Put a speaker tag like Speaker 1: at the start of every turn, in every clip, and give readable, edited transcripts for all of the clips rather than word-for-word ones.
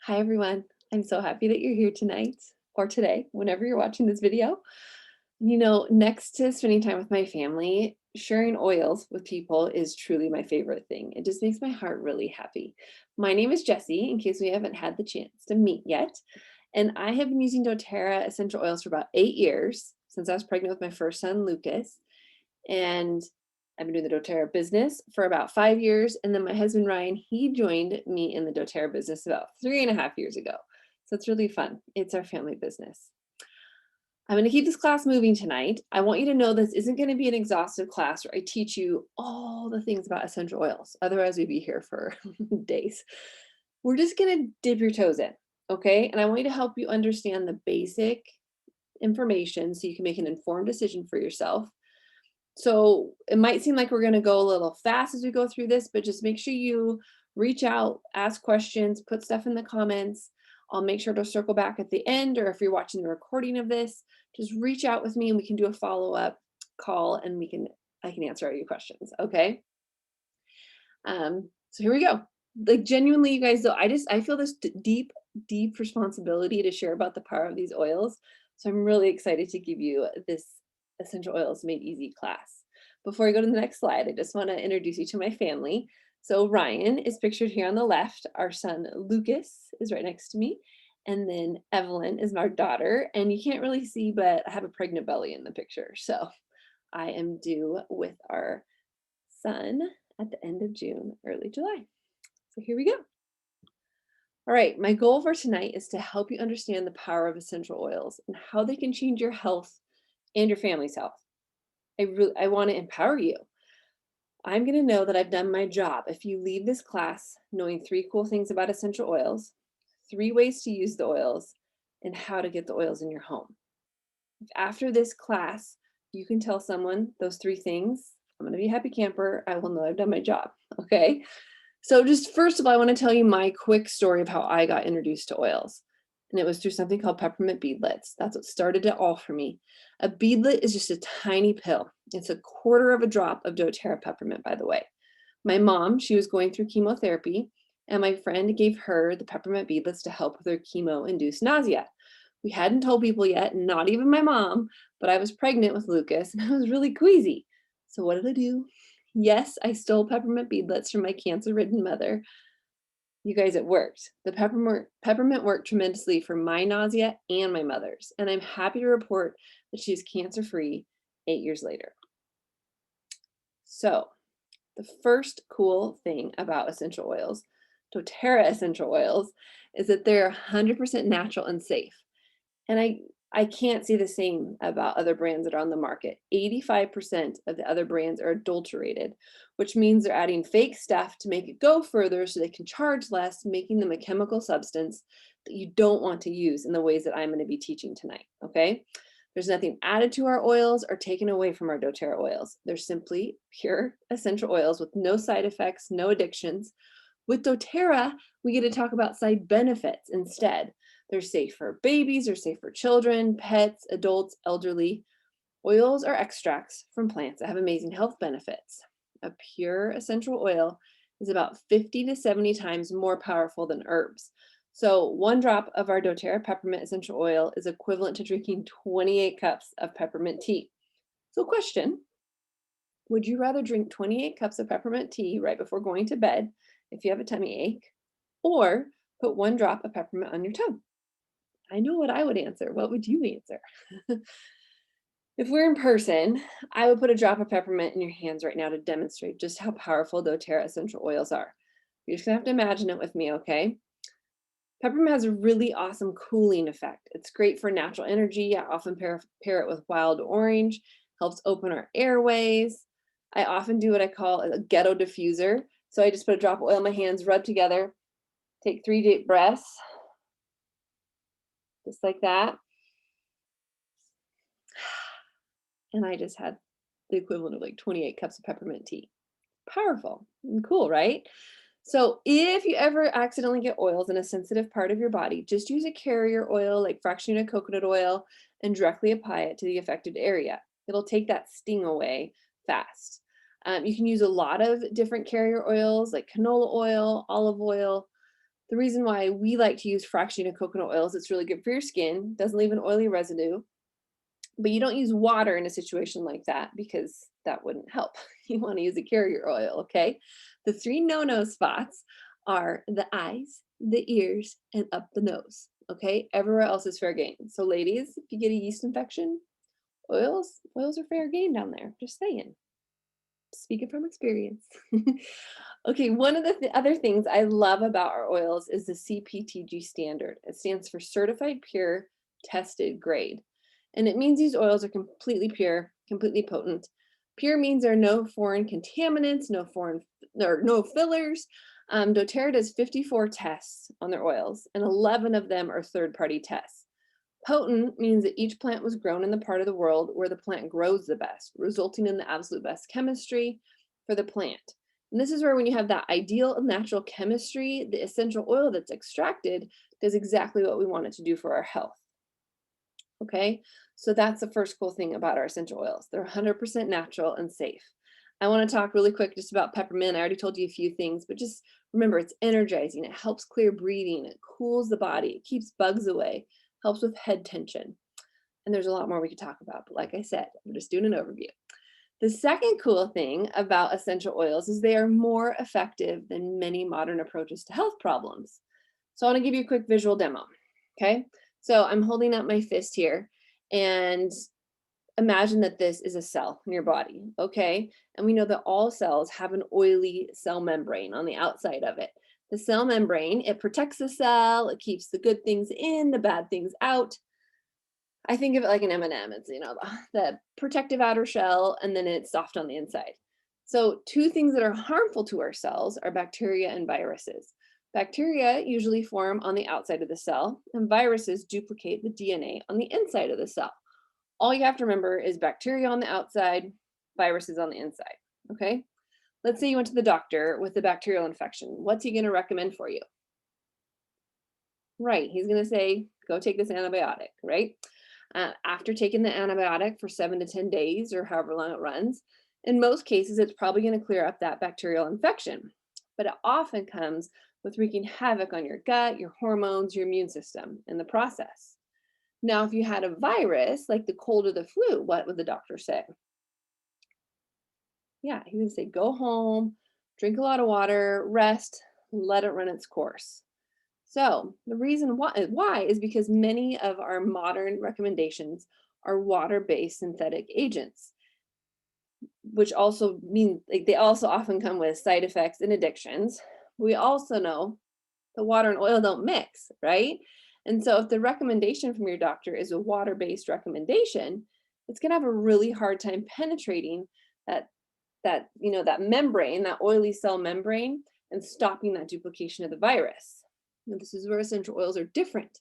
Speaker 1: Hi, everyone. I'm so happy that you're here tonight or today, whenever you're watching this video. Next to spending time with my family, sharing oils with people is truly my favorite thing. It just makes my heart really happy. My name is Jessi, in case we haven't had the chance to meet yet. And I have been using doTERRA essential oils for about 8 years since I was pregnant with my first son, Lucas. And I've been doing the doTERRA business for about 5 years. And then my husband, Ryan, he joined me in the doTERRA business about 3.5 years ago. So it's really fun. It's our family business. I'm going to keep this class moving tonight. I want you to know this isn't going to be an exhaustive class where I teach you all the things about essential oils. Otherwise, we'd be here for days. We're just going to dip your toes in, okay? And I want you to help you understand the basic information so you can make an informed decision for yourself. So it might seem like we're going to go a little fast as we go through this, but just make sure you reach out, ask questions, put stuff in the comments. I'll make sure to circle back at the end, or if you're watching the recording of this, just reach out with me and we can do a follow-up call and I can answer all your questions. Okay. So here we go. Like genuinely, you guys, though, I feel this deep responsibility to share about the power of these oils. So I'm really excited to give you this Essential Oils Made Easy class. Before I go to the next slide, I just want to introduce you to my family. So Ryan is pictured here on the left. Our son Lucas is right next to me. And then Evelyn is my daughter. And you can't really see, but I have a pregnant belly in the picture. So I am due with our son at the end of June, early July. So here we go. All right, my goal for tonight is to help you understand the power of essential oils and how they can change your health and your family's health. I want to empower you. I'm going to know that I've done my job if you leave this class knowing 3 cool things about essential oils, 3 ways to use the oils, and how to get the oils in your home. If after this class you can tell someone those 3 things, I'm going to be a happy camper. I will know I've done my job. Okay. So just first of all, I want to tell you my quick story of how I got introduced to oils. And it was through something called peppermint beadlets. That's what started it all for me. A beadlet is just a tiny pill. It's a quarter of a drop of doTERRA peppermint, by the way. My mom, she was going through chemotherapy, and my friend gave her the peppermint beadlets to help with her chemo-induced nausea. We hadn't told people yet, not even my mom, but I was pregnant with Lucas, and I was really queasy. So what did I do? Yes, I stole peppermint beadlets from my cancer-ridden mother. You guys, it worked. The peppermint worked tremendously for my nausea and my mother's, and I'm happy to report that she's cancer-free 8 years later. So the first cool thing about essential oils, doTERRA essential oils, is that they're 100% natural and safe. And I can't say the same about other brands that are on the market. 85% of the other brands are adulterated, which means they're adding fake stuff to make it go further so they can charge less, making them a chemical substance that you don't want to use in the ways that I'm going to be teaching tonight, okay? There's nothing added to our oils or taken away from our doTERRA oils. They're simply pure essential oils with no side effects, no addictions. With doTERRA, we get to talk about side benefits instead. They're safe for babies, they're safe for children, pets, adults, elderly. Oils are extracts from plants that have amazing health benefits. A pure essential oil is about 50 to 70 times more powerful than herbs. So 1 drop of our doTERRA peppermint essential oil is equivalent to drinking 28 cups of peppermint tea. So question, would you rather drink 28 cups of peppermint tea right before going to bed if you have a tummy ache, or put 1 drop of peppermint on your tongue? I know what I would answer. What would you answer? If we're in person, I would put a drop of peppermint in your hands right now to demonstrate just how powerful doTERRA essential oils are. You're just gonna have to imagine it with me, okay? Peppermint has a really awesome cooling effect. It's great for natural energy. I often pair it with wild orange, helps open our airways. I often do what I call a ghetto diffuser. So I just put a drop of oil in my hands, rub together, take 3 deep breaths, just like that. And I just had the equivalent of like 28 cups of peppermint tea. Powerful and cool, right? So if you ever accidentally get oils in a sensitive part of your body, just use a carrier oil like fractionated coconut oil and directly apply it to the affected area. It'll take that sting away fast. You can use a lot of different carrier oils like canola oil, olive oil. The reason why we like to use fractionated coconut oil is it's really good for your skin, doesn't leave an oily residue, but you don't use water in a situation like that because that wouldn't help. You want to use a carrier oil, okay? The three no-no spots are the eyes, the ears, and up the nose, okay? Everywhere else is fair game. So ladies, if you get a yeast infection, oils are fair game down there, just saying. Speaking from experience. Okay, one of the other things I love about our oils is the CPTG standard. It stands for Certified Pure Tested Grade. And it means these oils are completely pure, completely potent. Pure means there are no foreign contaminants, no fillers. doTERRA does 54 tests on their oils, and 11 of them are third-party tests. Potent means that each plant was grown in the part of the world where the plant grows the best, resulting in the absolute best chemistry for the plant. And this is where when you have that ideal natural chemistry, the essential oil that's extracted does exactly what we want it to do for our health. Okay, so that's the first cool thing about our essential oils. They're 100% natural and safe. I want to talk really quick just about peppermint. I already told you a few things, but just remember it's energizing. It helps clear breathing. It cools the body. It keeps bugs away. Helps with head tension. And there's a lot more we could talk about, but like I said, I'm just doing an overview. The second cool thing about essential oils is they are more effective than many modern approaches to health problems. So I want to give you a quick visual demo. Okay, so I'm holding up my fist here, and imagine that this is a cell in your body. Okay, and we know that all cells have an oily cell membrane on the outside of it. The cell membrane, it protects the cell, it keeps the good things in, the bad things out. I think of it like an M&M. It's, the protective outer shell, and then it's soft on the inside. So two things that are harmful to our cells are bacteria and viruses. Bacteria usually form on the outside of the cell, and viruses duplicate the DNA on the inside of the cell. All you have to remember is bacteria on the outside, viruses on the inside, okay? Let's say you went to the doctor with a bacterial infection. What's he going to recommend for you? Right, he's going to say, go take this antibiotic, right? After taking the antibiotic for 7 to 10 days or however long it runs, in most cases, it's probably going to clear up that bacterial infection. But it often comes with wreaking havoc on your gut, your hormones, your immune system in the process. Now, if you had a virus like the cold or the flu, what would the doctor say? Yeah, he would say, go home, drink a lot of water, rest, let it run its course. So the reason why is because many of our modern recommendations are water-based synthetic agents, which also mean like they also often come with side effects and addictions. We also know the water and oil don't mix, right? And so if the recommendation from your doctor is a water-based recommendation, it's going to have a really hard time penetrating that membrane, that oily cell membrane, and stopping that duplication of the virus. Now, this is where essential oils are different.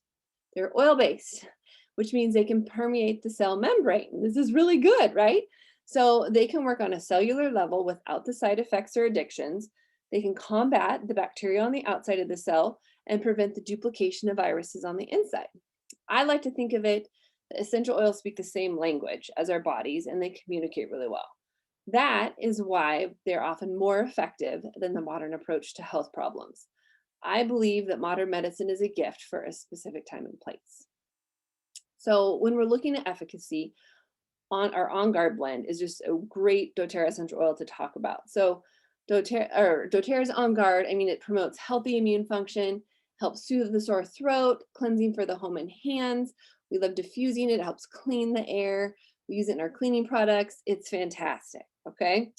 Speaker 1: They're oil-based, which means they can permeate the cell membrane. This is really good, right? So they can work on a cellular level without the side effects or addictions. They can combat the bacteria on the outside of the cell and prevent the duplication of viruses on the inside. I like to think of it, essential oils speak the same language as our bodies, and they communicate really well. That is why they're often more effective than the modern approach to health problems. I believe that modern medicine is a gift for a specific time and place. So when we're looking at efficacy, our On Guard blend is just a great doTERRA essential oil to talk about. So doTERRA's On Guard, it promotes healthy immune function, helps soothe the sore throat, cleansing for the home and hands. We love diffusing it, helps clean the air. We use it in our cleaning products. It's fantastic, okay?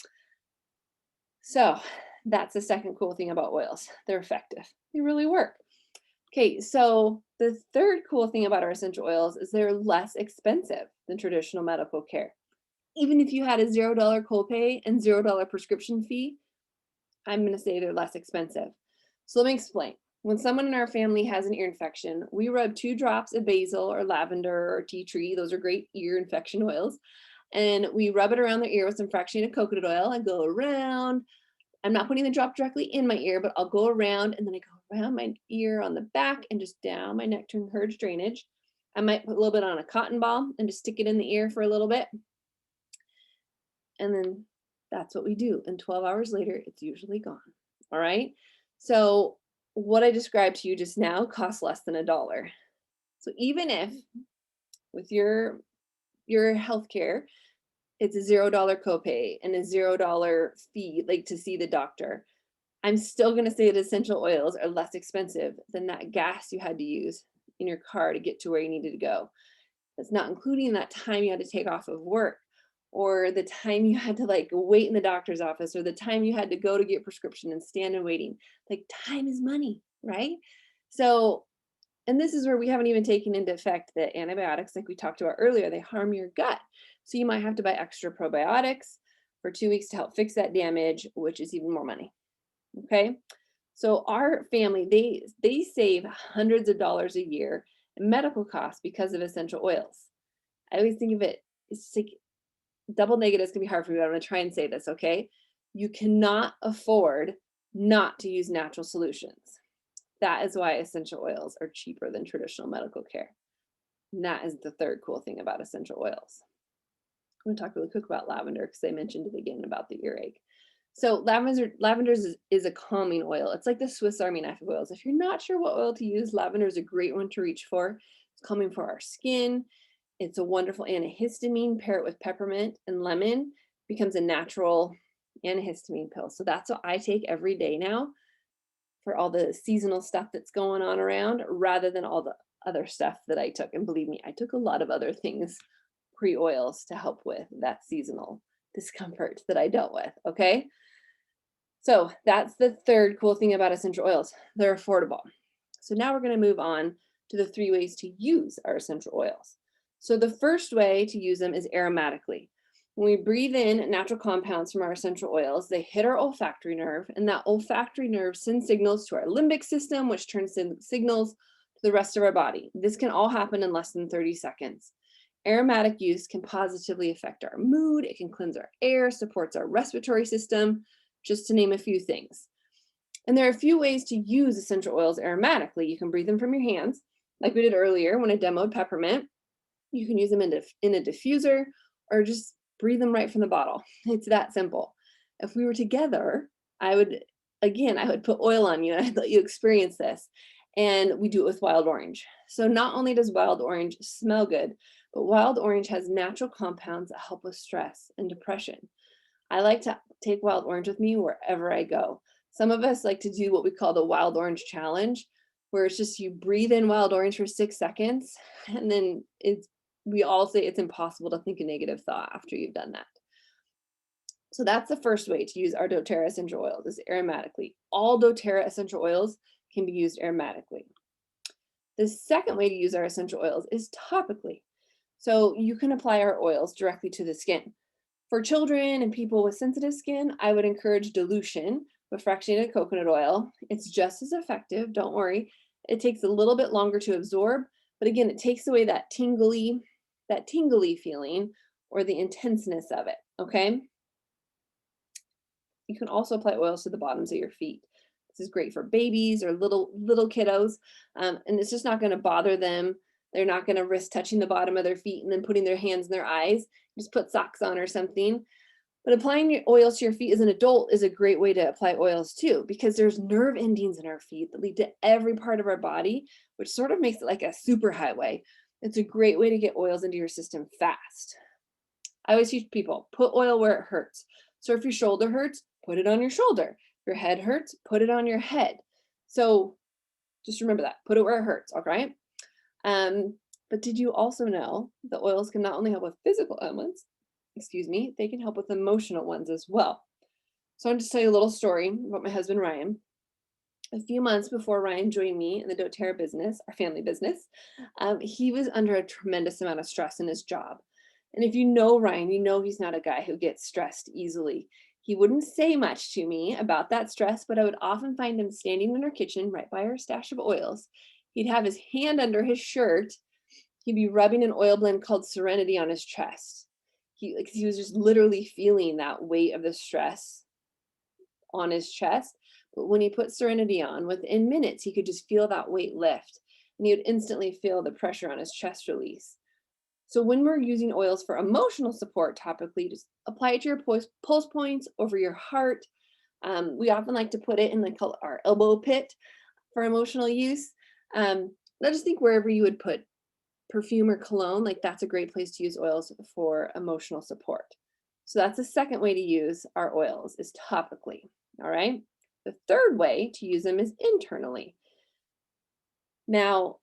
Speaker 1: So that's the second cool thing about oils. They're effective. They really work. Okay, so the third cool thing about our essential oils is they're less expensive than traditional medical care. Even if you had a $0 copay and $0 prescription fee, I'm going to say they're less expensive. So let me explain. When someone in our family has an ear infection, we rub 2 drops of basil or lavender or tea tree. Those are great ear infection oils. And we rub it around their ear with some fractionated coconut oil and go around. I'm not putting the drop directly in my ear, but I'll go around, and then I go around my ear on the back and just down my neck to encourage drainage. I might put a little bit on a cotton ball and just stick it in the ear for a little bit. And then that's what we do. And 12 hours later, it's usually gone. All right. So what I described to you just now costs less than $1. So even if with your healthcare, it's a $0 copay and a $0 fee, like to see the doctor, I'm still going to say that essential oils are less expensive than that gas you had to use in your car to get to where you needed to go. That's not including that time you had to take off of work, or the time you had to like wait in the doctor's office, or the time you had to go to get prescription and stand in waiting. Like time is money, right? So, and this is where we haven't even taken into effect that antibiotics, like we talked about earlier, they harm your gut. So you might have to buy extra probiotics for 2 weeks to help fix that damage, which is even more money. Okay. So our family, they save hundreds of dollars a year in medical costs because of essential oils. I always think of it, it's just like double negatives can be hard for me, but I'm going to try and say this, okay? You cannot afford not to use natural solutions. That is why essential oils are cheaper than traditional medical care. And that is the third cool thing about essential oils. I'm going to talk really quick about lavender because I mentioned it again about the earache. So lavender is a calming oil. It's like the Swiss Army knife of oils. If you're not sure what oil to use, lavender is a great one to reach for. It's calming for our skin. It's a wonderful antihistamine. Pair it with peppermint and lemon, becomes a natural antihistamine pill. So that's what I take every day now for all the seasonal stuff that's going on around, rather than all the other stuff that I took. And believe me, I took a lot of other things pre-oils to help with that seasonal discomfort that I dealt with, okay? So that's the third cool thing about essential oils. They're affordable. So now we're going to move on to the 3 ways to use our essential oils. So the first way to use them is aromatically. When we breathe in natural compounds from our essential oils, they hit our olfactory nerve, and that olfactory nerve sends signals to our limbic system, which turns signals to the rest of our body. This can all happen in less than 30 seconds. Aromatic use can positively affect our mood. It can cleanse our air, supports our respiratory system, just to name a few things. And there are a few ways to use essential oils aromatically. You can breathe them from your hands, like we did earlier when I demoed peppermint. You can use them in a diffuser, or just breathe them right from the bottle. It's that simple. If we were together, I would put oil on you and I'd let you experience this. And we do it with wild orange. So not only does wild orange smell good, but wild orange has natural compounds that help with stress and depression. I like to take wild orange with me wherever I go. Some of us like to do what we call the wild orange challenge, where it's just you breathe in wild orange for 6 seconds, and then we all say it's impossible to think a negative thought after you've done that. So that's the first way to use our doTERRA essential oils, is aromatically. All doTERRA essential oils can be used aromatically. The second way to use our essential oils is topically. So you can apply our oils directly to the skin. For children and people with sensitive skin, I would encourage dilution with fractionated coconut oil. It's just as effective, don't worry. It takes a little bit longer to absorb, but again, it takes away that tingly feeling or the intenseness of it, okay? You can also apply oils to the bottoms of your feet. This is great for babies or little kiddos, and it's just not going to bother them. They're not going to risk touching the bottom of their feet and then putting their hands in their eyes. Just put socks on or something. But applying your oils to your feet as an adult is a great way to apply oils too, because there's nerve endings in our feet that lead to every part of our body, which sort of makes it like a super highway. It's a great way to get oils into your system fast. I always teach people, put oil where it hurts. So if your shoulder hurts, put it on your shoulder. If your head hurts, put it on your head. So just remember that, put it where it hurts, all right? But did you also know that oils can not only help with physical ailments, they can help with emotional ones as well. So I'm just tell you a little story about my husband, Ryan. A few months before Ryan joined me in the doTERRA business, our family business, he was under a tremendous amount of stress in his job. And if you know Ryan, you know he's not a guy who gets stressed easily. He wouldn't say much to me about that stress, but I would often find him standing in our kitchen right by our stash of oils. He'd have his hand under his shirt. He'd be rubbing an oil blend called Serenity on his chest. He was just literally feeling that weight of the stress on his chest. But when he put Serenity on, within minutes, he could just feel that weight lift, and he would instantly feel the pressure on his chest release. So when we're using oils for emotional support topically, just apply it to your pulse points, over your heart. We often like to put it in our elbow pit. For emotional use, let's just think wherever you would put perfume or cologne, like that's a great place to use oils for emotional support. So that's the second way to use our oils is topically, all right? The third way to use them is internally. Now,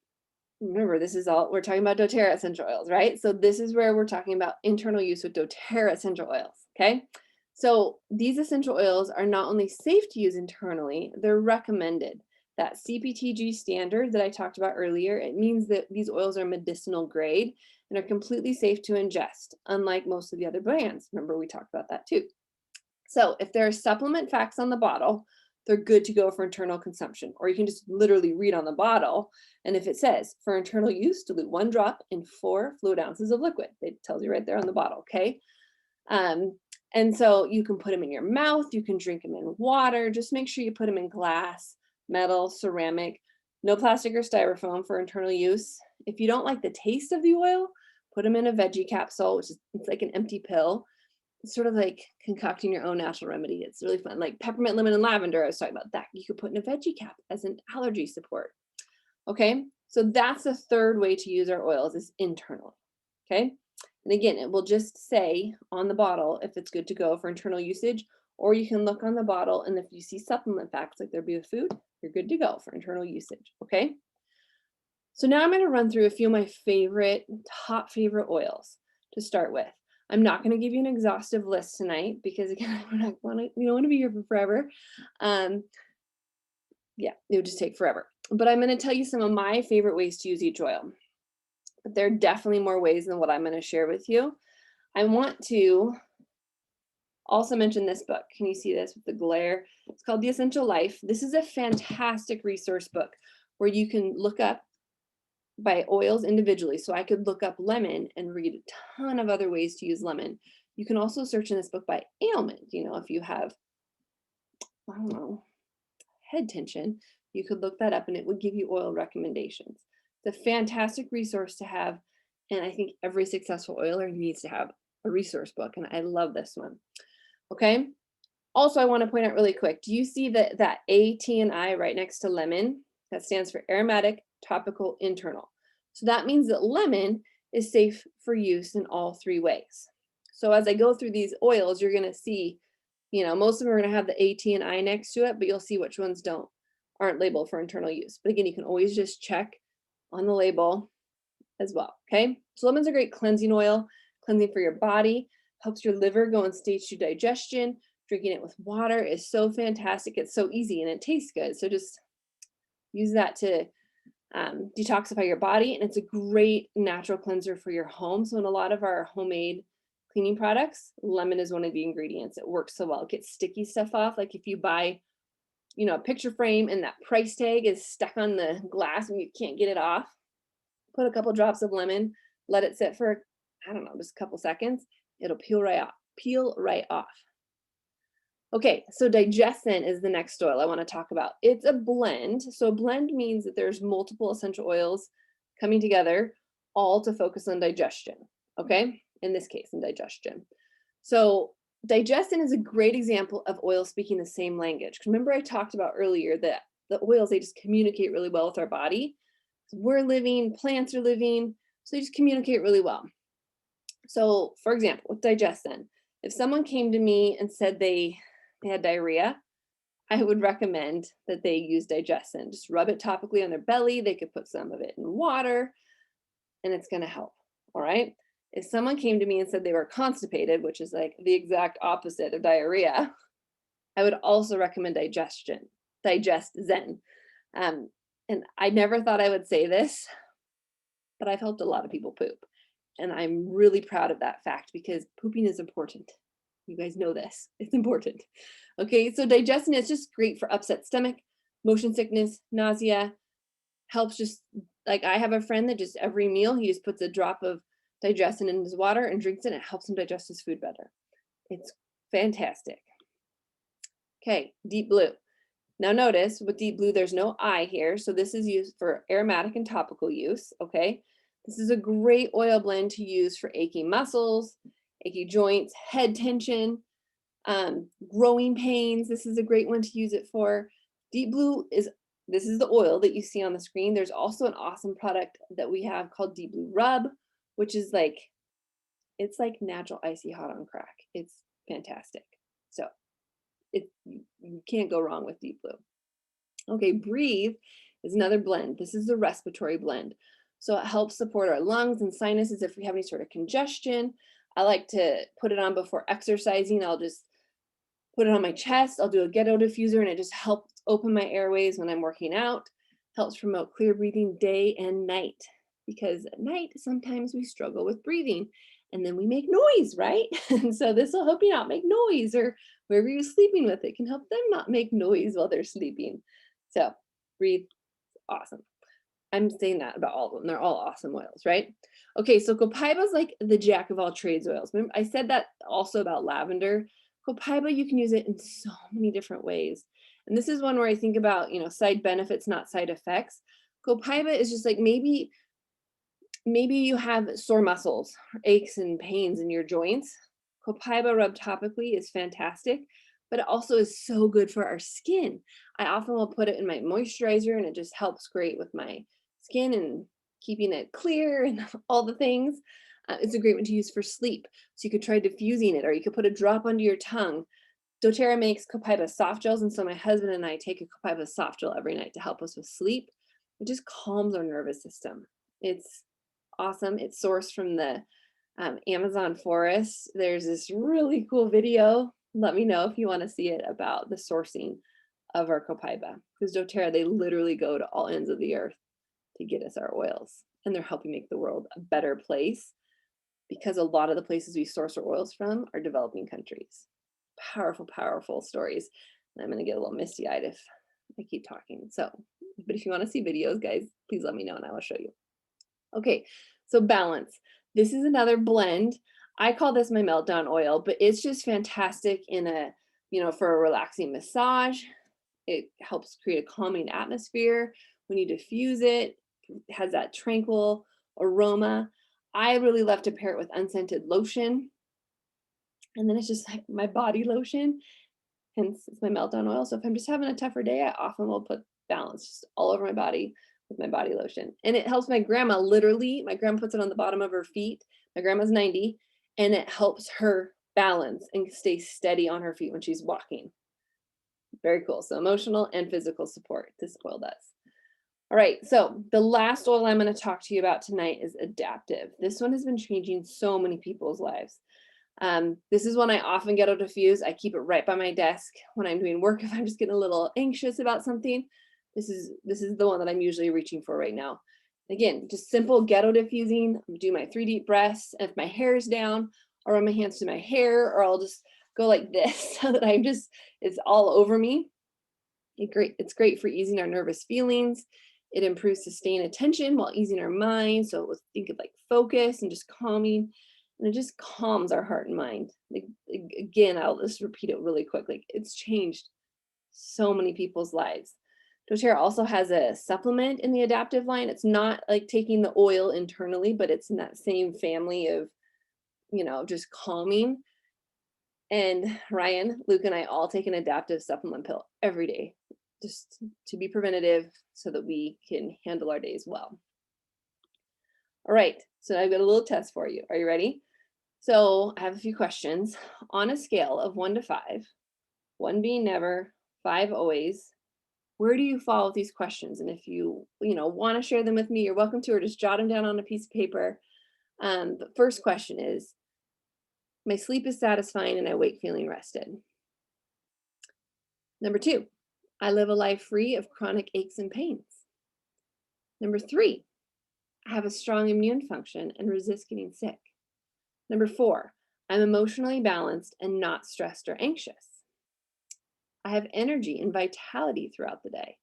Speaker 1: remember, this is all, we're talking about doTERRA essential oils, right? So this is where we're talking about internal use with doTERRA essential oils, okay? So these essential oils are not only safe to use internally, they're recommended. That CPTG standard that I talked about earlier, it means that these oils are medicinal grade and are completely safe to ingest, unlike most of the other brands. Remember, we talked about that too. So if there are supplement facts on the bottle, they're good to go for internal consumption, or you can just literally read on the bottle. And if it says for internal use, dilute 1 drop in 4 fluid ounces of liquid, it tells you right there on the bottle, okay? And so you can put them in your mouth, you can drink them in water, just make sure you put them in glass, metal, ceramic, no plastic or styrofoam for internal use. If you don't like the taste of the oil, put them in a veggie capsule, which is it's like an empty pill. It's sort of like concocting your own natural remedy. It's really fun. Like peppermint, lemon, and lavender, I was talking about that. You could put in a veggie cap as an allergy support. Okay, so that's the third way to use our oils is internally. Okay, and again, it will just say on the bottle if it's good to go for internal usage, or you can look on the bottle and if you see supplement facts like there be a food, you're good to go for internal usage. Okay, so now I'm going to run through a few of my top favorite oils to start with. I'm not going to give you an exhaustive list tonight because again, we don't want to be here for forever. Yeah, it would just take forever. But I'm going to tell you some of my favorite ways to use each oil. But there are definitely more ways than what I'm going to share with you. I want to also mention this book. Can you see this with the glare? It's called The Essential Life. This is a fantastic resource book where you can look up by oils individually. So I could look up lemon and read a ton of other ways to use lemon. You can also search in this book by ailment. You know, if you have, I don't know, head tension, you could look that up and it would give you oil recommendations. It's a fantastic resource to have. And I think every successful oiler needs to have a resource book. And I love this one. Okay. Also, I want to point out really quick, do you see that A, T, and I right next to lemon? That stands for aromatic, topical, internal. So that means that lemon is safe for use in all 3 ways. So as I go through these oils, you're going to see, you know, most of them are going to have the A, T, and I next to it, but you'll see which ones aren't labeled for internal use. But again, you can always just check on the label as well, okay? So lemon's a great cleansing oil, cleansing for your body, helps your liver go in stage 2 digestion. Drinking it with water is so fantastic. It's so easy and it tastes good. So just use that to detoxify your body, and it's a great natural cleanser for your home. So in a lot of our homemade cleaning products, lemon is one of the ingredients. It works so well. It gets sticky stuff off. Like if you buy, you know, a picture frame and that price tag is stuck on the glass and you can't get it off, put a couple drops of lemon, let it sit for, I don't know, just a couple seconds. It'll peel right off. Okay, so Digestion is the next oil I want to talk about. It's a blend. So a blend means that there's multiple essential oils coming together, all to focus on digestion. Okay, in this case, in digestion. So Digestion is a great example of oils speaking the same language. Remember I talked about earlier that the oils, they just communicate really well with our body. We're living, plants are living, so they just communicate really well. So for example, with Digestion, if someone came to me and said they had diarrhea, I would recommend that they use Digestion. Just rub it topically on their belly. They could put some of it in water and it's going to help. All right. If someone came to me and said they were constipated, which is like the exact opposite of diarrhea, I would also recommend Digestion. And I never thought I would say this, but I've helped a lot of people poop. And I'm really proud of that fact because pooping is important. You guys know this, it's important. Okay, so Digestion is just great for upset stomach, motion sickness, nausea, helps just, like I have a friend that just every meal, he just puts a drop of Digestion in his water and drinks it, and it helps him digest his food better. It's fantastic. Okay, Deep Blue. Now notice with Deep Blue, there's no I here, so this is used for aromatic and topical use, okay? This is a great oil blend to use for aching muscles, achy joints, head tension, growing pains. This is a great one to use it for. Deep Blue is this is the oil that you see on the screen. There's also an awesome product that we have called Deep Blue Rub, which is like, it's like natural icy hot on crack. It's fantastic. So you can't go wrong with Deep Blue. Okay, Breathe is another blend. This is the respiratory blend. So it helps support our lungs and sinuses if we have any sort of congestion. I like to put it on before exercising. I'll just put it on my chest. I'll do a ghetto diffuser, and it just helps open my airways when I'm working out. Helps promote clear breathing day and night, because at night sometimes we struggle with breathing and then we make noise, right? And so this will help you not make noise, or wherever you're sleeping with, it can help them not make noise while they're sleeping. So Breathe, awesome. I'm saying that about all of them. They're all awesome oils, right? Okay, so Copaiba is like the jack of all trades oils. Remember, I said that also about lavender. Copaiba, you can use it in so many different ways. And this is one where I think about, side benefits, not side effects. Copaiba is just like, maybe you have sore muscles, aches and pains in your joints. Copaiba rubbed topically is fantastic, but it also is so good for our skin. I often will put it in my moisturizer, and it just helps great with my skin and keeping it clear and all the things. It's a great one to use for sleep. So you could try diffusing it, or you could put a drop under your tongue. doTERRA makes Copaiba soft gels, and so my husband and I take a Copaiba soft gel every night to help us with sleep. It just calms our nervous system. It's awesome. It's sourced from the Amazon forest. There's this really cool video. Let me know if you want to see it, about the sourcing of our Copaiba, because doTERRA, they literally go to all ends of the earth to get us our oils, and they're helping make the world a better place, because a lot of the places we source our oils from are developing countries. Powerful, powerful stories. And I'm going to get a little misty-eyed if I keep talking. So, but if you want to see videos, guys, please let me know and I will show you. Okay, so Balance. This is another blend. I call this my meltdown oil, but it's just fantastic in a, for a relaxing massage. It helps create a calming atmosphere. When you diffuse it, it has that tranquil aroma. I really love to pair it with unscented lotion. And then it's just like my body lotion, hence it's my meltdown oil. So if I'm just having a tougher day, I often will put Balance just all over my body with my body lotion. And it helps my grandma, literally, my grandma puts it on the bottom of her feet. My grandma's 90, and it helps her balance and stay steady on her feet when she's walking. Very cool. So emotional and physical support, this oil does. All right, so the last oil I'm going to talk to you about tonight is Adaptive. This one has been changing so many people's lives. This is one I often get to diffuse. I keep it right by my desk when I'm doing work. If I'm just getting a little anxious about something, this is the one that I'm usually reaching for right now. Again, just simple ghetto diffusing. Do my 3 deep breaths. And if my hair is down, I'll run my hands to my hair, or I'll just go like this so that it's all over me. It's great for easing our nervous feelings. It improves sustained attention while easing our mind. So we'll think of like focus and just calming. And it just calms our heart and mind. Like, again, I'll just repeat it really quick. Like, it's changed so many people's lives. doTERRA also has a supplement in the Adaptive line. It's not like taking the oil internally, but it's in that same family of, just calming. And Ryan, Luke, and I all take an Adaptive supplement pill every day, just to be preventative so that we can handle our days well. All right, so I've got a little test for you. Are you ready? So I have a few questions. On a scale of 1 to 5, 1 being never, 5 always, where do you fall with these questions? And if you want to share them with me, you're welcome to, or just jot them down on a piece of paper. The first question is, my sleep is satisfying and I wake feeling rested. Number 2, I live a life free of chronic aches and pains. Number 3, I have a strong immune function and resist getting sick. Number 4, I'm emotionally balanced and not stressed or anxious. I have energy and vitality throughout the day.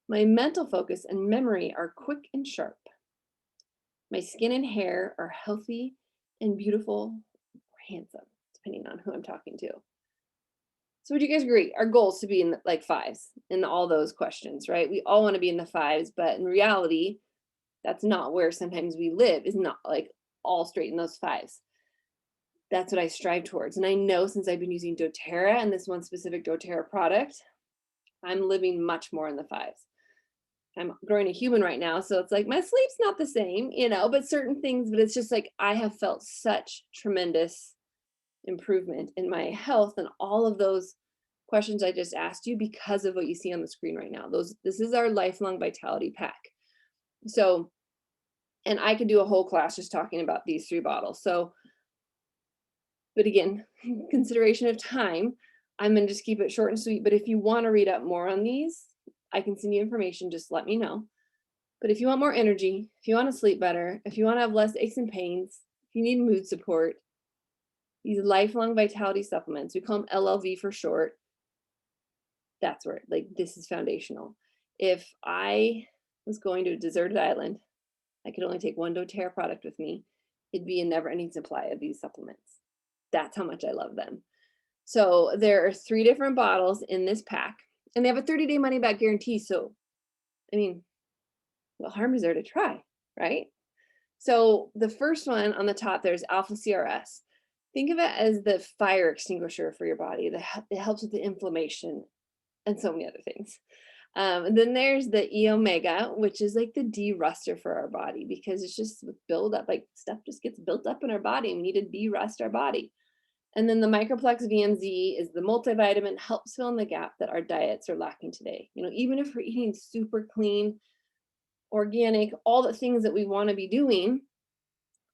Speaker 1: My mental focus and memory are quick and sharp. My skin and hair are healthy and beautiful or handsome, depending on who I'm talking to. So would you guys agree? Our goal is to be in like 5s in all those questions, right? We all want to be in the 5s, but in reality, that's not where sometimes we live, is not like all straight in those 5s. That's what I strive towards. And I know since I've been using doTERRA and this one specific doTERRA product, I'm living much more in the fives. I'm growing a human right now, so it's like my sleep's not the same, but certain things, but it's just like I have felt such tremendous improvement in my health and all of those questions I just asked you because of what you see on the screen right now. This is our lifelong vitality pack. So, and I could do a whole class just talking about these 3 bottles. So, but again, consideration of time, I'm going to just keep it short and sweet. But if you want to read up more on these, I can send you information. Just let me know. But if you want more energy, if you want to sleep better, if you want to have less aches and pains, if you need mood support, these lifelong vitality supplements, we call them LLV for short. That's where, like, this is foundational. If I was going to a deserted island, I could only take one doTERRA product with me. It'd be a never-ending supply of these supplements. That's how much I love them. So there are 3 different bottles in this pack, and they have a 30-day money-back guarantee. So, I mean, what harm is there to try, right? So the first one on the top, there's Alpha CRS. Think of it as the fire extinguisher for your body. It helps with the inflammation and so many other things. And then there's the E Omega, which is like the de-ruster for our body because it's just build up, like stuff just gets built up in our body and we need to de-rust our body. And then the Microplex VMZ is the multivitamin, helps fill in the gap that our diets are lacking today. Even if we're eating super clean, organic, all the things that we want to be doing,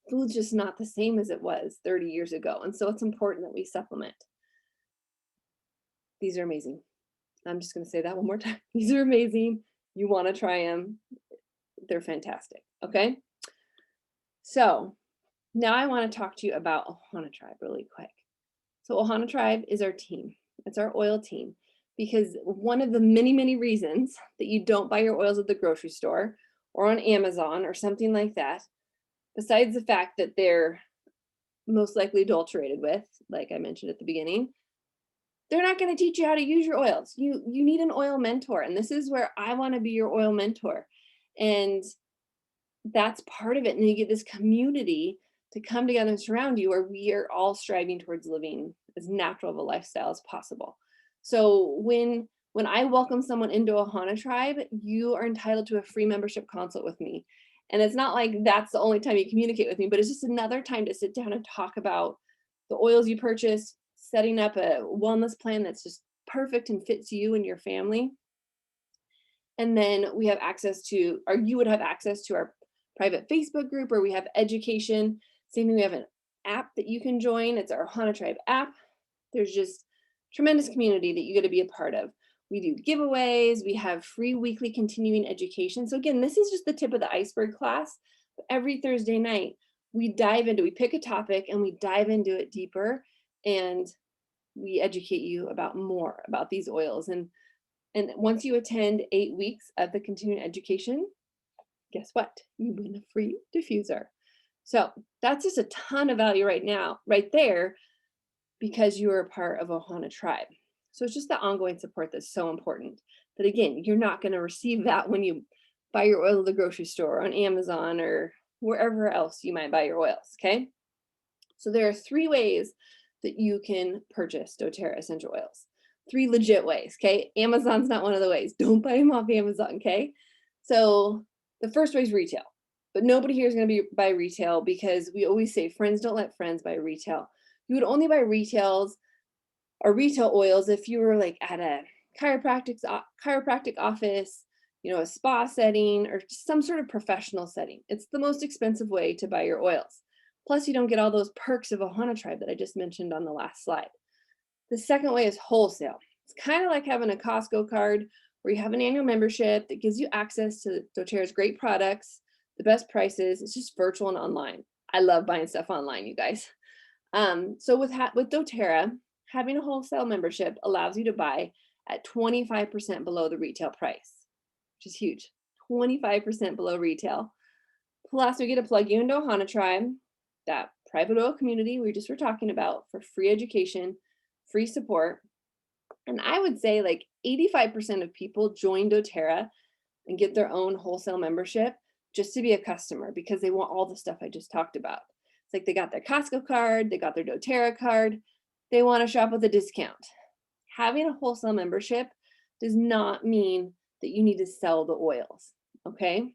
Speaker 1: food's just not the same as it was 30 years ago. And so it's important that we supplement. These are amazing. I'm just going to say that one more time. These are amazing. You want to try them. They're fantastic. Okay. So now I want to talk to you about Ōhana Tribe really quick. So Ōhana Tribe is our team. It's our oil team because one of the many, many reasons that you don't buy your oils at the grocery store or on Amazon or something like that, besides the fact that they're most likely adulterated with, like I mentioned at the beginning, they're not going to teach you how to use your oils. You need an oil mentor. And this is where I want to be your oil mentor. And that's part of it. And you get this community to come together and surround you where we are all striving towards living as natural of a lifestyle as possible. So when I welcome someone into Ōhana Tribe, you are entitled to a free membership consult with me. And it's not like that's the only time you communicate with me, but it's just another time to sit down and talk about the oils you purchase, setting up a wellness plan that's just perfect and fits you and your family. And then we have access to, or you would have access to our private Facebook group where we have education. Same thing, we have an app that you can join. It's our Ōhana Tribe app. There's just tremendous community that you get to be a part of. We do giveaways. We have free weekly continuing education. So again, this is just the tip of the iceberg class. Every Thursday night, we pick a topic and we dive into it deeper and we educate you about more about these oils. And once you attend 8 weeks of the continuing education, guess what? You win a free diffuser. So that's just a ton of value right now, right there, because you are a part of Ōhana Tribe. So it's just the ongoing support that's so important. But again, you're not going to receive that when you buy your oil at the grocery store, on Amazon, or wherever else you might buy your oils, okay? So there are 3 ways that you can purchase doTERRA essential oils. 3 legit ways, okay? Amazon's not one of the ways. Don't buy them off Amazon, okay? So the first way is retail. But nobody here is going to be buy retail because we always say friends don't let friends buy retail. You would only buy retail oils if you were like at a chiropractic office, a spa setting, or some sort of professional setting. It's the most expensive way to buy your oils. Plus, you don't get all those perks of Ōhana Tribe that I just mentioned on the last slide. The second way is wholesale. It's kind of like having a Costco card where you have an annual membership that gives you access to doTERRA's great products, the best prices. It's just virtual and online. I love buying stuff online, you guys. So with doTERRA, having a wholesale membership allows you to buy at 25% below the retail price, which is huge. 25% below retail. Plus, we get to plug you into Ōhana Tribe, that private oil community we just were talking about, for free education, free support. And I would say like 85% of people join doTERRA and get their own wholesale membership just to be a customer because they want all the stuff I just talked about. It's like they got their Costco card, they got their doTERRA card, they want to shop with a discount. Having a wholesale membership does not mean that you need to sell the oils, okay?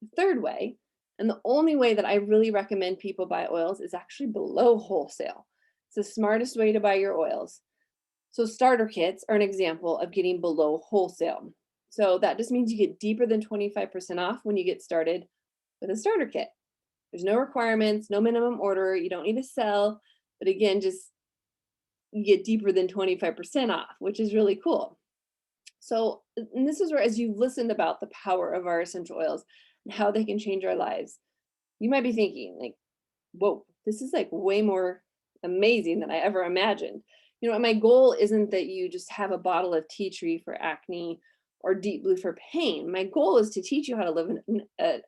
Speaker 1: The third way, and the only way that I really recommend people buy oils, is actually below wholesale. It's the smartest way to buy your oils. So starter kits are an example of getting below wholesale. So that just means you get deeper than 25% off when you get started with a starter kit. There's no requirements, no minimum order. You don't need to sell. But again, just you get deeper than 25% off, which is really cool. So, and this is where, as you've listened about the power of our essential oils and how they can change our lives, you might be thinking, like, whoa, this is like way more amazing than I ever imagined. You know, my goal isn't that you just have a bottle of tea tree for acne or deep blue for pain. My goal is to teach you how to live a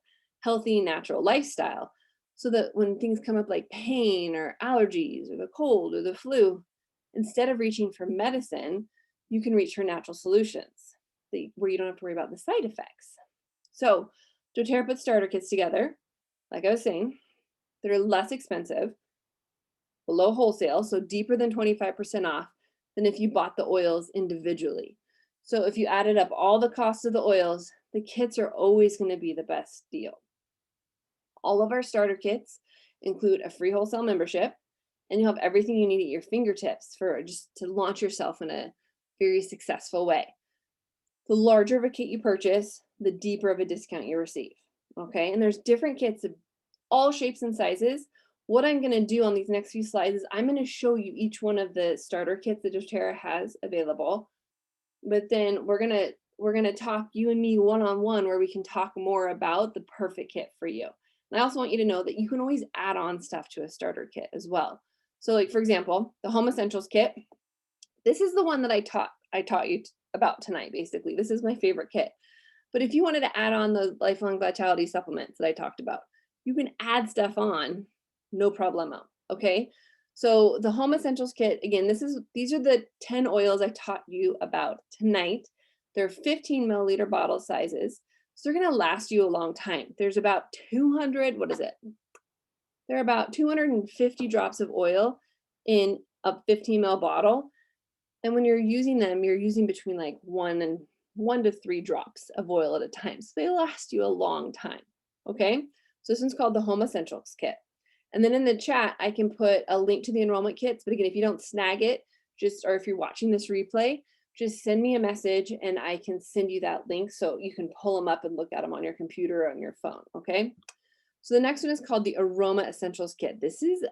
Speaker 1: healthy, natural lifestyle so that when things come up like pain or allergies or the cold or the flu, instead of reaching for medicine, you can reach for natural solutions where you don't have to worry about the side effects. So doTERRA puts starter kits together, like I was saying, that are less expensive, below wholesale, so deeper than 25% off than if you bought the oils individually. So if you added up all the costs of the oils, the kits are always going to be the best deal. All of our starter kits include a free wholesale membership, and you'll have everything you need at your fingertips for just to launch yourself in a very successful way. The larger of a kit you purchase, the deeper of a discount you receive. Okay, and there's different kits of all shapes and sizes. What I'm going to do on these next few slides is I'm going to show you each one of the starter kits that doTERRA has available, but then we're going to talk, you and me, one-on-one, where we can talk more about the perfect kit for you. And I also want you to know that you can always add on stuff to a starter kit as well. So like, for example, the Home Essentials Kit, this is the one that I taught you about tonight, basically. This is my favorite kit. But if you wanted to add on the lifelong vitality supplements that I talked about, you can add stuff on, no problemo, okay? So the Home Essentials Kit, again, these are the 10 oils I taught you about tonight. They're 15 milliliter bottle sizes. So they're gonna last you a long time. There's about 200, what is it? There are about 250 drops of oil in a 15 ml bottle. And when you're using them, you're using between like 1 to 3 drops of oil at a time. So they last you a long time, okay? So this one's called the Home Essentials Kit. And then in the chat, I can put a link to the enrollment kits. But again, if you don't snag it, or if you're watching this replay, just send me a message and I can send you that link so you can pull them up and look at them on your computer or on your phone, okay? So the next one is called the Aroma Essentials Kit. This is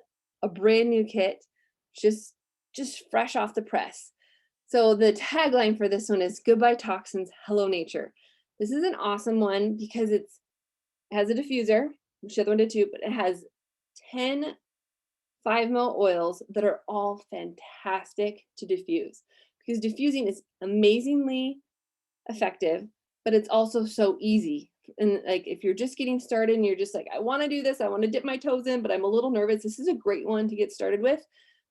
Speaker 1: a brand new kit, just fresh off the press. So the tagline for this one is Goodbye Toxins, Hello Nature. This is an awesome one because it has a diffuser, which the other one did too, but it has 10 5 ml oils that are all fantastic to diffuse, because diffusing is amazingly effective, but it's also so easy. And like, if you're just getting started and you're just like, I want to do this, I want to dip my toes in, but I'm a little nervous, this is a great one to get started with,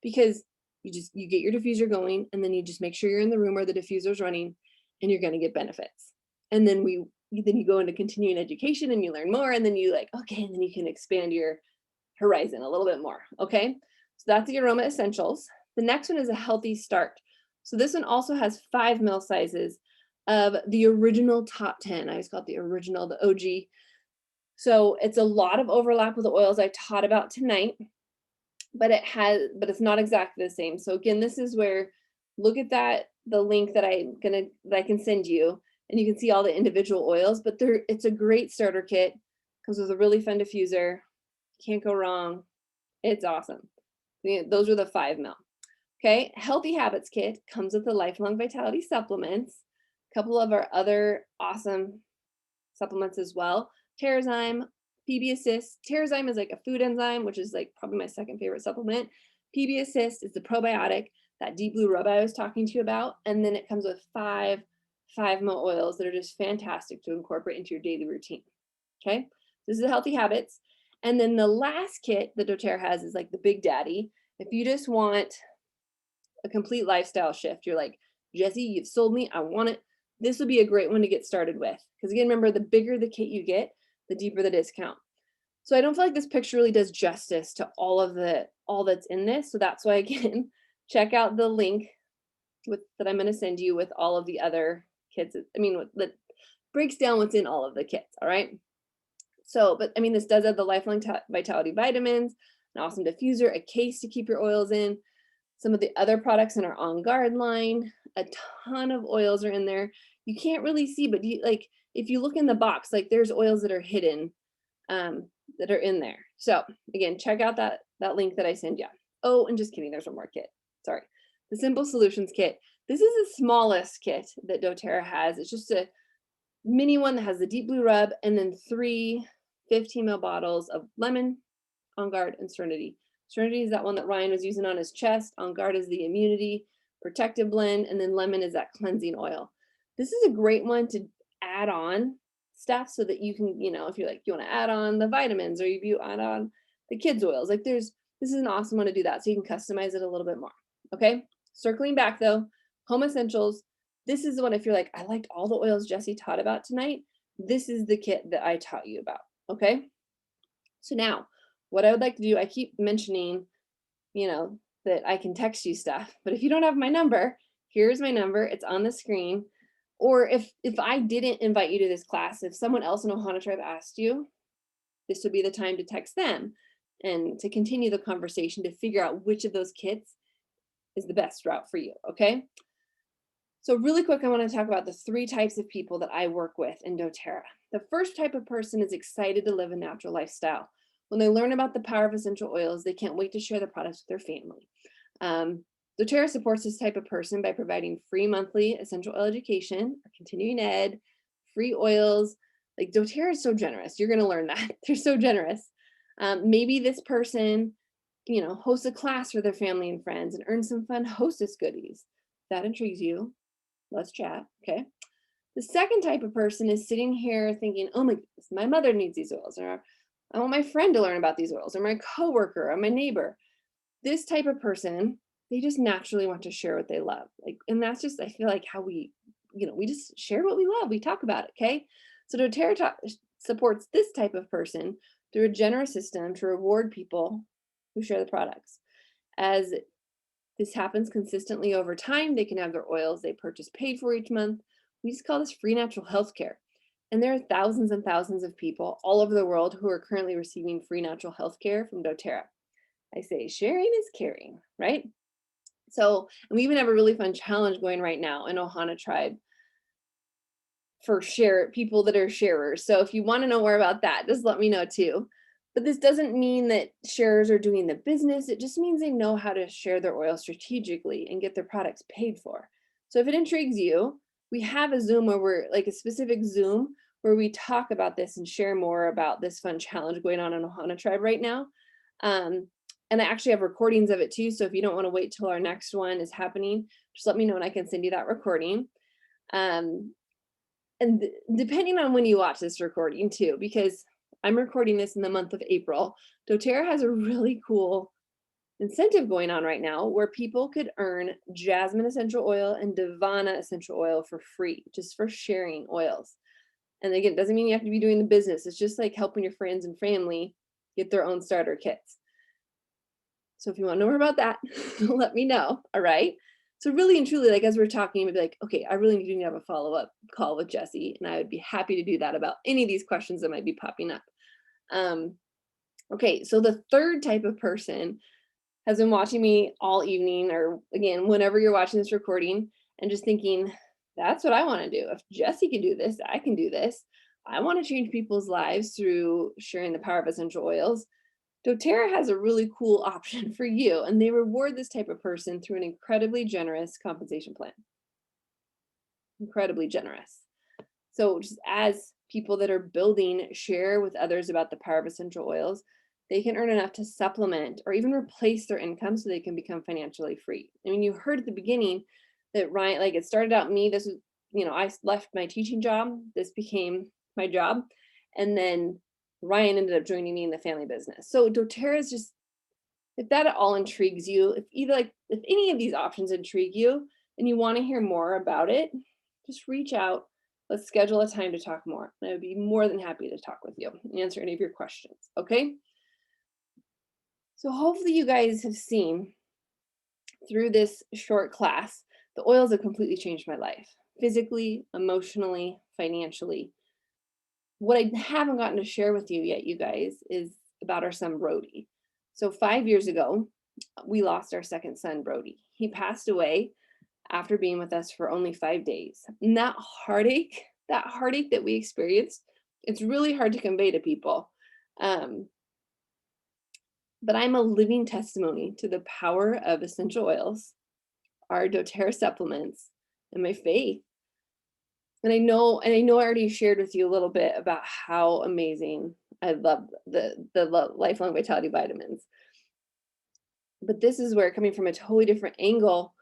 Speaker 1: because you get your diffuser going, and then you just make sure you're in the room where the diffuser is running, and you're going to get benefits. And then you go into continuing education and you learn more, and then you like, okay, and then you can expand your horizon a little bit more, okay? So that's the Aroma Essentials. The next one is a Healthy Start. So this one also has 5 ml sizes of the original top 10. I always call it the original, the OG. So it's a lot of overlap with the oils I taught about tonight, but it's not exactly the same. So again, this is where, look at the link that I can send you, and you can see all the individual oils, but it's a great starter kit. Comes with a really fun diffuser. Can't go wrong. It's awesome. Those are the 5 ml. Okay, Healthy Habits Kit comes with the Lifelong Vitality supplements, a couple of our other awesome supplements as well. Terrazyme, PB Assist. Terrazyme is like a food enzyme, which is like probably my second favorite supplement. PB Assist is the probiotic, that deep blue rub I was talking to you about. And then it comes with 5 ml oils that are just fantastic to incorporate into your daily routine. Okay, this is the Healthy Habits. And then the last kit that doTERRA has is like the big daddy. If you just want a complete lifestyle shift, you're like, Jessi, you've sold me, I want it. This would be a great one to get started with. Because again, remember, the bigger the kit you get, the deeper the discount. So I don't feel like this picture really does justice to all that's in this. So that's why, again, check out the link that I'm going to send you with all of the other kits. I mean, that breaks down what's in all of the kits. All right. So, but I mean, this does have the lifelong vitality vitamins, an awesome diffuser, a case to keep your oils in, some of the other products in our On Guard line, a ton of oils are in there. You can't really see, but like if you look in the box, like there's oils that are hidden that are in there. So again, check out that link that I send you. Oh, and just kidding, there's one more kit. Sorry. The Simple Solutions Kit. This is the smallest kit that doTERRA has. It's just a mini one that has the deep blue rub and then 3 15 ml bottles of lemon, On Guard, and Serenity. Serenity is that one that Ryan was using on his chest. On Guard is the immunity protective blend, and then lemon is that cleansing oil. This is a great one to add on stuff so that you can, you know, if you're like, you want to add on the vitamins or you add on the kids' oils, like this is an awesome one to do that. So you can customize it a little bit more. Okay. Circling back though, Home Essentials. This is the one, if you're like, I liked all the oils Jessi taught about tonight, this is the kit that I taught you about. Okay. So now what I would like to do, I keep mentioning, you know, that I can text you stuff, but if you don't have my number, here's my number. It's on the screen. Or if I didn't invite you to this class, if someone else in Ōhana Tribe asked you, this would be the time to text them and to continue the conversation to figure out which of those kits is the best route for you, okay? So really quick, I want to talk about the 3 types of people that I work with in doTERRA. The first type of person is excited to live a natural lifestyle. When they learn about the power of essential oils, they can't wait to share the products with their family. doTERRA supports this type of person by providing free monthly essential oil education, or continuing ed, free oils. Like doTERRA is so generous. You're going to learn that. They're so generous. Maybe this person, you know, hosts a class for their family and friends and earns some fun hostess goodies. If that intrigues you, let's chat. Okay. The second type of person is sitting here thinking, oh my goodness, my mother needs these oils, or I want my friend to learn about these oils, or my coworker, or my neighbor. This type of person, they just naturally want to share what they love. Like, and that's just, I feel like how we, you know, we just share what we love. We talk about it. Okay. So doTERRA supports this type of person through a generous system to reward people who share the products. As this happens consistently over time, they can have their oils they purchase paid for each month. We just call this free natural health care. And there are thousands and thousands of people all over the world who are currently receiving free natural health care from doTERRA. I say sharing is caring, right? So, and we even have a really fun challenge going right now in Ōhana Tribe for people that are sharers. So if you want to know more about that, just let me know too. But this doesn't mean that sharers are doing the business. It just means they know how to share their oil strategically and get their products paid for. So if it intrigues you, we have a Zoom where we're like a specific Zoom where we talk about this and share more about this fun challenge going on in Ōhana Tribe right now. And I actually have recordings of it too. So if you don't want to wait till our next one is happening, just let me know and I can send you that recording. And depending on when you watch this recording too, because I'm recording this in the month of April, doTERRA has a really cool incentive going on right now where people could earn jasmine essential oil and Divana essential oil for free, just for sharing oils. And again, it doesn't mean you have to be doing the business. It's just like helping your friends and family get their own starter kits. So if you want to know more about that, let me know. All right. So really and truly, like as we're talking, we'd be like, okay, I really need to have a follow-up call with Jessi, and I would be happy to do that about any of these questions that might be popping up. Okay, so the third type of person has been watching me all evening, or again, whenever you're watching this recording, and just thinking, that's what I want to do. If Jessi can do this, I can do this. I want to change people's lives through sharing the power of essential oils. doTERRA has a really cool option for you, and they reward this type of person through an incredibly generous compensation plan. Incredibly generous. So just as people that are building share with others about the power of essential oils, they can earn enough to supplement or even replace their income so they can become financially free. I mean, you heard at the beginning that Ryan, like it started out me, this was, you know, I left my teaching job, this became my job, and then Ryan ended up joining me in the family business. So doTERRA is just, if that at all intrigues you, if any of these options intrigue you and you want to hear more about it, just reach out. Let's schedule a time to talk more. I would be more than happy to talk with you and answer any of your questions. Okay. So hopefully you guys have seen through this short class The oils have completely changed my life, physically, emotionally, financially. What I haven't gotten to share with you yet, you guys, is about our son Brody. So 5 years ago, we lost our second son, Brody. He passed away after being with us for only 5 days. And that heartache that we experienced, it's really hard to convey to people. Um, but I'm a living testimony to the power of essential oils, our doTERRA supplements, and my faith. And I know I already shared with you a little bit about how amazing I love the lifelong vitality vitamins. But this is where, coming from a totally different angle,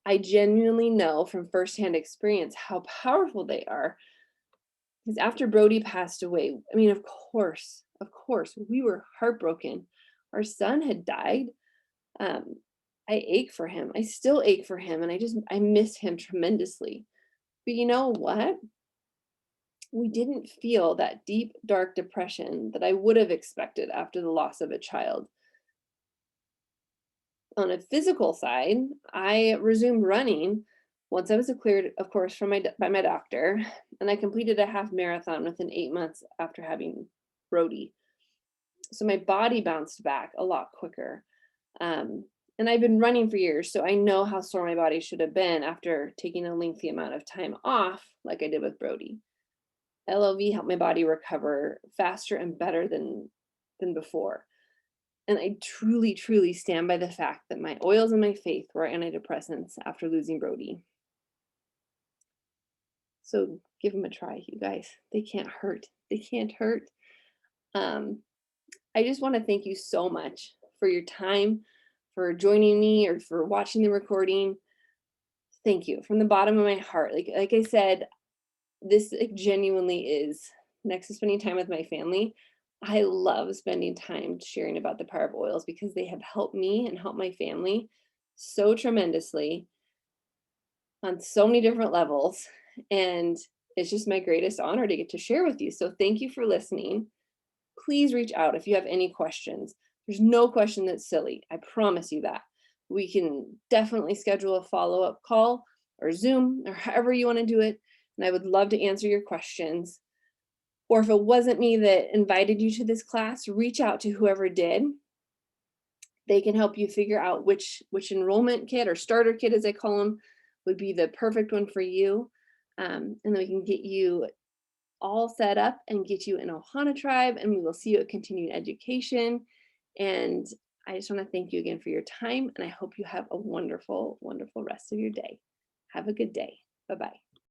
Speaker 1: I genuinely know from firsthand experience how powerful they are. Because after Brody passed away, I mean, of course, we were heartbroken. Our son had died. Um, I ache for him. I still ache for him, and I miss him tremendously. But you know what? We didn't feel that deep, dark depression that I would have expected after the loss of a child. On a physical side, I resumed running once I was cleared, of course, by my doctor, and I completed a half marathon within 8 months after having Brody. So my body bounced back a lot quicker. Um, and I've been running for years, so I know how sore my body should have been after taking a lengthy amount of time off, like I did with Brody. LOV helped my body recover faster and better than before. And I truly, truly stand by the fact that my oils and my faith were antidepressants after losing Brody. So give them a try, you guys. They can't hurt. They can't hurt. Um, I just want to thank you so much for your time, for joining me, or for watching the recording. Thank you from the bottom of my heart. Like I said, this genuinely is, next to spending time with my family, I love spending time sharing about the power of oils because they have helped me and helped my family so tremendously on so many different levels. And it's just my greatest honor to get to share with you. So thank you for listening. Please reach out if you have any questions. There's no question that's silly. I promise you that. We can definitely schedule a follow-up call or Zoom or however you want to do it. And I would love to answer your questions. Or if it wasn't me that invited you to this class, reach out to whoever did. They can help you figure out which enrollment kit or starter kit, as I call them, would be the perfect one for you. And then we can get you all set up and get you in Ōhana tribe, and we will see you at continuing education. And I just want to thank you again for your time, and I hope you have a wonderful, wonderful rest of your day. Have a good day. Bye-bye.